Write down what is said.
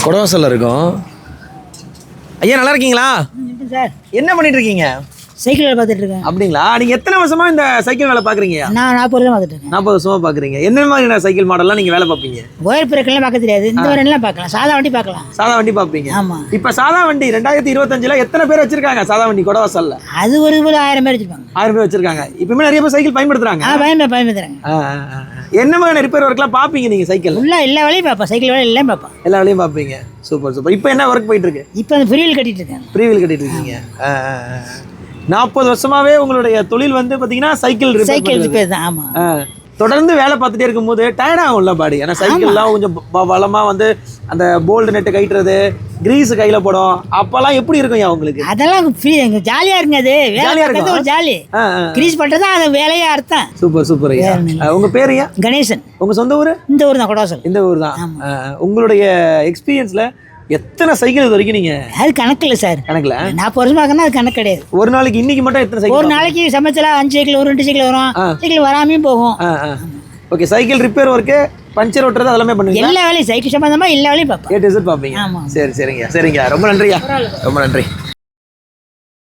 குடவாசல்ல இருக்கோம். ஐயா நல்லா இருக்கீங்களா? சார் என்ன பண்ணிட்டு இருக்கீங்க? சைக்கிள் வேலை பார்த்துட்டு இருக்கேன். அப்படிங்களா? நீங்க எத்தனை வருஷமா இந்த சைக்கிள் வேலை பாக்குறீங்க? நான் 40 வருஷம் பார்த்துட்டு இருக்கேன். 40 வருஷமா பாக்குறீங்க. என்ன மாதிரியான சைக்கிள் மாடல்லாம் நீங்க வேலை பார்ப்பீங்க? ஒயர் பிரேக்கெல்லாம் பார்க்க தெரியாது. இந்த வரலாம் பார்க்கலாம், சாதா வண்டி பார்க்கலாம். சாதா வண்டி பார்ப்பீங்க? ஆமா. இப்ப சாதா வண்டி 2025ல எத்தனை பேர் வச்சிருக்காங்க சாதா வண்டி குடவாசல்ல? அது ஒரு 1000 பேர் வச்சிருப்பாங்க. 1000 பேர் வச்சிருக்காங்க. இப்பவுமே நிறைய பேர் சைக்கிள் பயன்படுத்துறாங்க. பயன்படுத்துறாங்க. என்ன மாதிரியான ரிப்பேர் ஒர்க்லாம் பாப்பீங்க நீங்க சைக்கிள்? உள்ள எல்லா வேலையும் பார்ப்பேன். சைக்கிள் வேலை எல்லாம் பார்ப்பேன். எல்லா வேலையும் பாப்பீங்க. Super super. இப்போ என்ன ஒர்க் போயிட்டு இருக்கு? இப்போ அந்த ஃப்ரீ வீல் கட்டிட்டு இருக்கேன். ஃப்ரீ வீல் கட்டிட்டு இருக்கீங்க. 40 வருஷமாவே உங்களுடைய தொழில் வந்து பாத்தீங்கன்னா சைக்கிள் ரிப்பேர் தான். ஆமா. தொடர்ந்து வேலை பார்த்துட்டே இருக்கும்போது டயர்ட் ஆகும்ல பாடி. ஏன்னா சைக்கிள்லாம் கொஞ்சம் பலமா வந்து அந்த போல்டு நெட்டு கட்டுறது, கிரீஸ் கையில போடும். அப்பெல்லாம் எப்படி இருக்கும் உங்களுக்கு? அதெல்லாம் ஜாலியா இருக்குங்க. அது வேலையா இருக்கு, ஒரு ஜாலி. கிரீஸ் பண்றதா அது வேலையா அர்த்தம். Super super. உங்க பேரு? கணேசன். உங்க சொந்த ஊரு? இந்த ஊர் தான், குடவாசல். இந்த ஊர் தான். உங்களுடைய எக்ஸ்பீரியன்ஸ்ல எத்தனை சைக்கிள் இது வரைக்கும் நீங்க? அது கணக்கு இல்லை சார். கணக்குல 40 வருஷம் பார்க்கணும், அது கணக்கு கிடையாது. ஒரு நாளைக்கு இன்னைக்கு மட்டும் எத்தனை சைக்கிள்? ஒரு நாளைக்கு சமைச்சல 5 சைக்கிள் வரும், 2 சைக்கிள் வரும். சைக்கிள் வராமையும் போகும். Okay. Cycle repair work, puncture ஓட்டுறது அதெல்லாமே பண்ணுவீங்க? எல்லா வேலையும் சைக்கிள் சம்பந்தமா எல்லா வேலையும் பார்ப்பேன். பார்ப்பீங்க. சரி சரிங்க சரிங்க. ரொம்ப நன்றியா. ரொம்ப நன்றி.